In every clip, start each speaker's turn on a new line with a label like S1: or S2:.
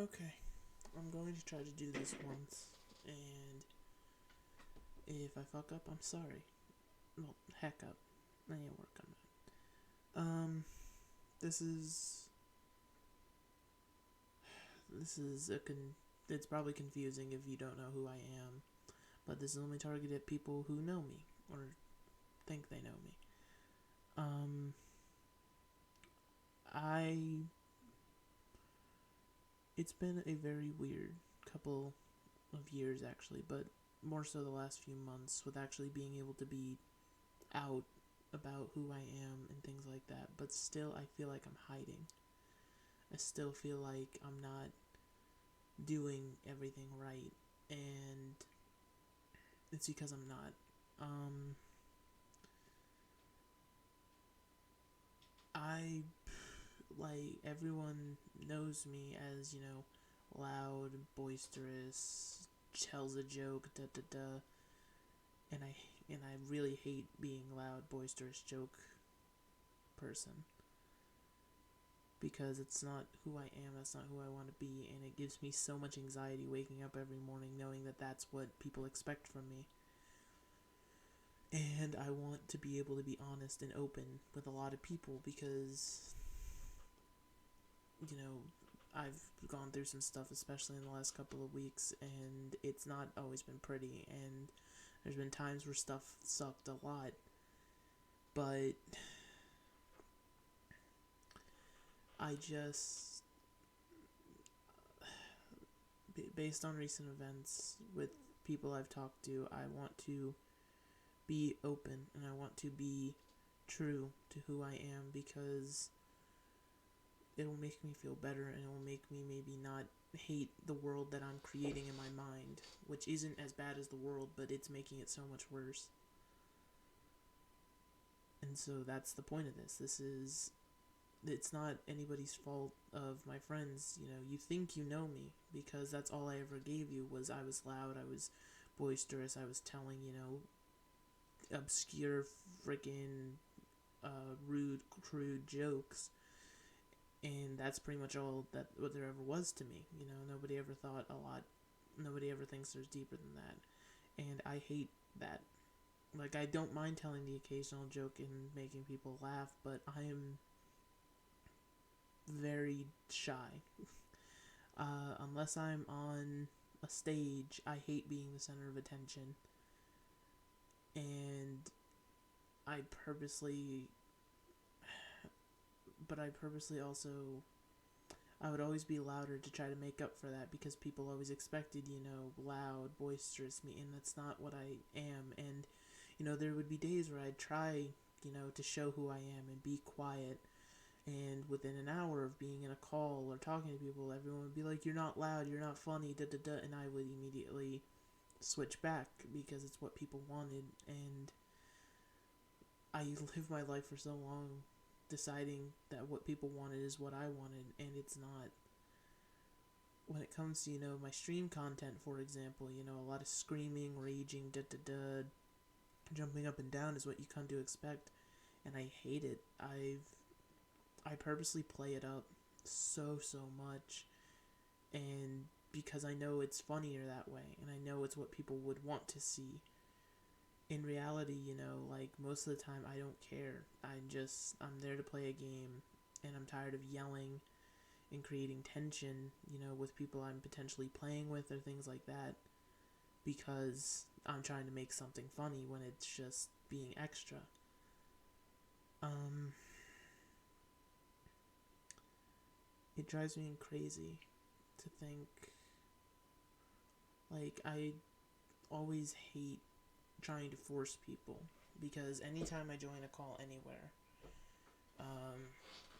S1: Okay, I'm going to try to do this once, and if I fuck up, I'm sorry. Well, heck up. I need to work on that. This is it's probably confusing if you don't know who I am, but this is only targeted at people who know me or think they know me. Um, I it's been a very weird couple of years actually, but more so the last few months with actually being able to be out about who I am and things like that, but still I feel like I'm hiding. I still feel like I'm not doing everything right, and it's because I'm not. Um, I like everyone knows me as loud, boisterous, tells a joke, da da da, and I really hate being loud, boisterous joke person because it's not who I am, that's not who I want to be, and it gives me so much anxiety waking up every morning knowing that that's what people expect from me. And I want to be able to be honest and open with a lot of people because, you know, I've gone through some stuff, especially in the last couple of weeks, and it's not always been pretty, and there's been times where stuff sucked a lot, but I just based on recent events with people I've talked to, I want to be open and I want to be true to who I am because it'll make me feel better and it'll make me maybe not hate the world that I'm creating in my mind, which isn't as bad as the world, but it's making it so much worse. And so that's the point of this. It's not anybody's fault of my friends. You think you know me because that's all I ever gave you was I was loud, I was boisterous, I was telling, obscure freaking rude, crude jokes. And that's pretty much all that what there ever was to me. Nobody ever thought a lot. Nobody ever thinks there's deeper than that. And I hate that. Like, I don't mind telling the occasional joke and making people laugh, but I am very shy. Unless I'm on a stage, I hate being the center of attention. And I purposely, but I purposely also, I would always be louder to try to make up for that because people always expected, loud, boisterous me, and that's not what I am. And, there would be days where I'd try, to show who I am and be quiet. And within an hour of being in a call or talking to people, everyone would be like, "You're not loud, you're not funny, da da da," and I would immediately switch back because it's what people wanted. And I lived my life for so long deciding that what people wanted is what I wanted, and it's not. When it comes to, my stream content, for example, a lot of screaming, raging, da da da, jumping up and down is what you come to expect, and I hate it. I purposely play it up so much, and because I know it's funnier that way, and I know it's what people would want to see. In reality, like most of the time, I don't care. I'm there to play a game, and I'm tired of yelling and creating tension, with people I'm potentially playing with or things like that, because I'm trying to make something funny when it's just being extra. Um, it drives me crazy to think, like, I always hate trying to force people because anytime I join a call anywhere, um,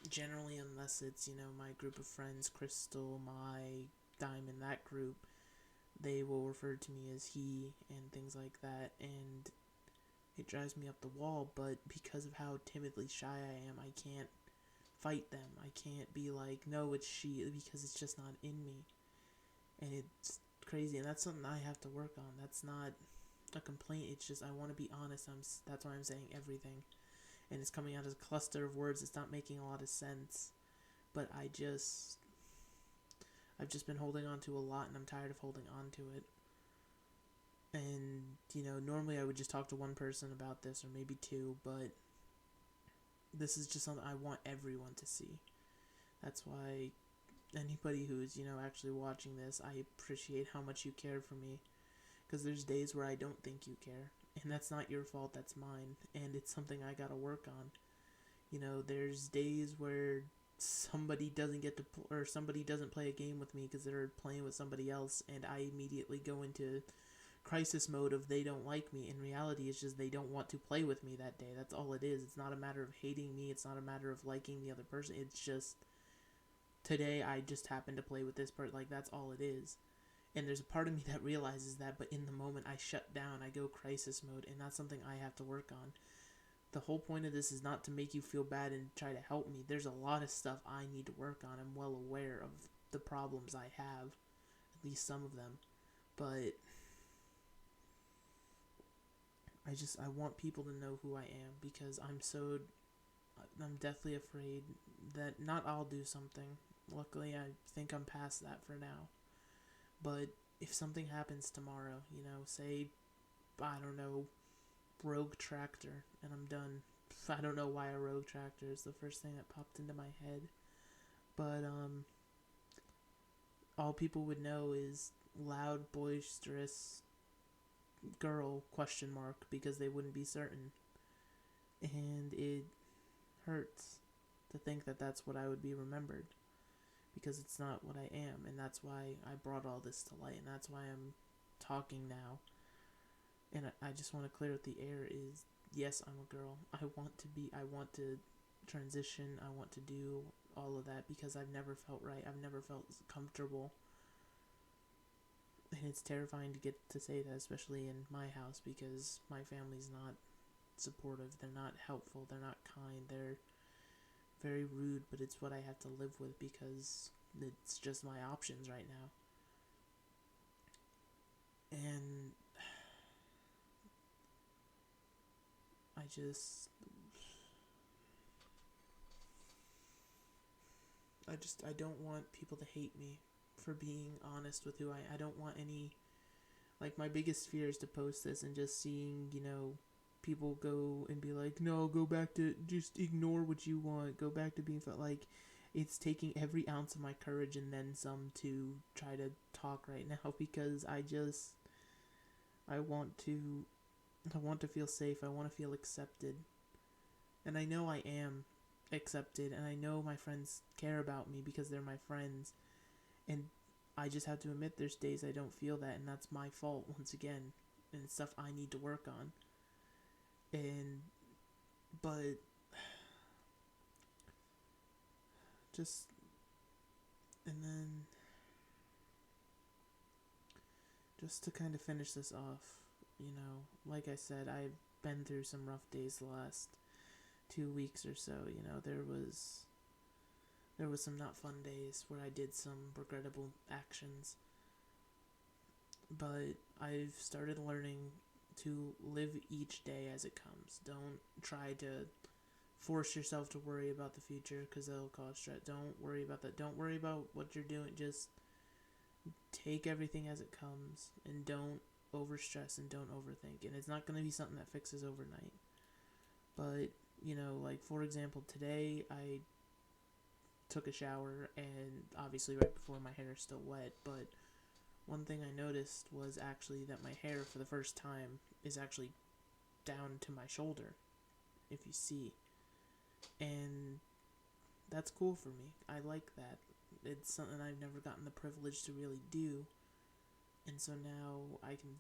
S1: generally unless it's my group of friends, Crystal, my Diamond, that group, they will refer to me as he and things like that, and it drives me up the wall. But because of how timidly shy I am, I can't fight them. I can't be like, no, it's she, because it's just not in me, and it's crazy, and that's something I have to work on. That's not a complaint. It's just I want to be honest. That's why I'm saying everything, and it's coming out as a cluster of words. It's not making a lot of sense, but I've just been holding on to a lot, and I'm tired of holding on to it. And, normally I would just talk to one person about this, or maybe two, but this is just something I want everyone to see. That's why anybody who's, actually watching this, I appreciate how much you care for me. Because there's days where I don't think you care. And that's not your fault, that's mine. And it's something I gotta work on. There's days where somebody doesn't get to or somebody doesn't play a game with me because they're playing with somebody else, and I immediately go into crisis mode of they don't like me. In reality, it's just they don't want to play with me that day. That's all it is. It's not a matter of hating me. It's not a matter of liking the other person. It's just today I just happen to play with this person. Like, that's all it is. And there's a part of me that realizes that, but in the moment I shut down. I go crisis mode, and that's something I have to work on. The whole point of this is not to make you feel bad and try to help me. There's a lot of stuff I need to work on. I'm well aware of the problems I have, at least some of them. But I want people to know who I am, because I'm deathly afraid that not I'll do something. Luckily, I think I'm past that for now. But if something happens tomorrow, say, I don't know, rogue tractor, and I'm done. I don't know why a rogue tractor is the first thing that popped into my head. But, all people would know is loud, boisterous girl, ? Because they wouldn't be certain. And it hurts to think that that's what I would be remembered, because it's not what I am, and that's why I brought all this to light, and that's why I'm talking now. And I just want to clear out the air is, yes, I'm a girl. I want to transition. I want to do all of that because I've never felt right. I've never felt comfortable. And it's terrifying to get to say that, especially in my house, because my family's not supportive. They're not helpful. They're not kind. They're very rude, but it's what I have to live with because it's just my options right now. And I don't want people to hate me for being honest with who I don't want any, like, my biggest fear is to post this and just seeing, people go and be like, no, go back to, just ignore what you want, go back to being like, it's taking every ounce of my courage and then some to try to talk right now, because I want to feel safe. I want to feel accepted. And I know I am accepted, and I know my friends care about me because they're my friends. And I just have to admit there's days I don't feel that, and that's my fault once again. And it's stuff I need to work on. But just, and then just to kind of finish this off, like I said, I've been through some rough days the last 2 weeks or so. There was some not fun days where I did some regrettable actions, but I've started learning to live each day as it comes. Don't try to force yourself to worry about the future, because that'll cause stress. Don't worry about that. Don't worry about what you're doing. Just take everything as it comes, and don't overstress and don't overthink. And it's not going to be something that fixes overnight. But, like, for example, today I took a shower, and obviously right before my hair is still wet, but one thing I noticed was actually that my hair for the first time is actually down to my shoulder, if you see. And that's cool for me. I like that. It's something I've never gotten the privilege to really do. And so now I can,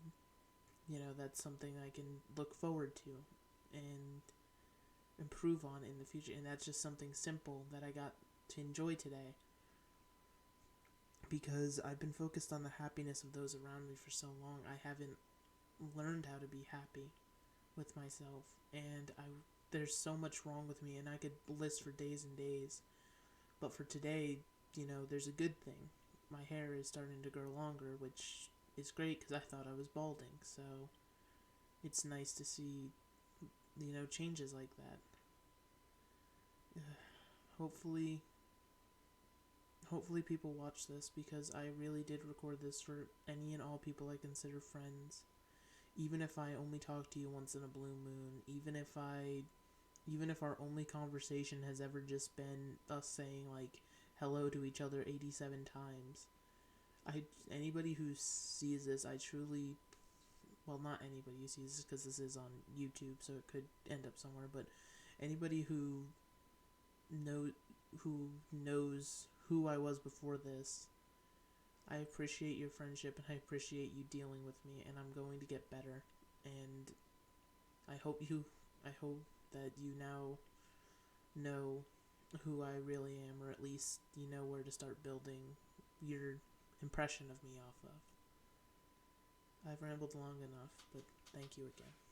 S1: that's something I can look forward to and improve on in the future. And that's just something simple that I got to enjoy today, because I've been focused on the happiness of those around me for so long. I haven't learned how to be happy with myself, and there's so much wrong with me, and I could list for days and days. But for today, there's a good thing. My hair is starting to grow longer, which is great because I thought I was balding. So it's nice to see, changes like that. Hopefully, hopefully people watch this, because I really did record this for any and all people I consider friends. Even if I only talk to you once in a blue moon, even if our only conversation has ever just been us saying like hello to each other 87 times. Anybody who sees this, I truly, well, not anybody who sees this because this is on YouTube, so it could end up somewhere, but anybody know who knows who I was before this, I appreciate your friendship and I appreciate you dealing with me, and I'm going to get better. And I hope you I hope that you now know who I really am, or at least you know where to start building your impression of me off of. I've rambled long enough, but thank you again.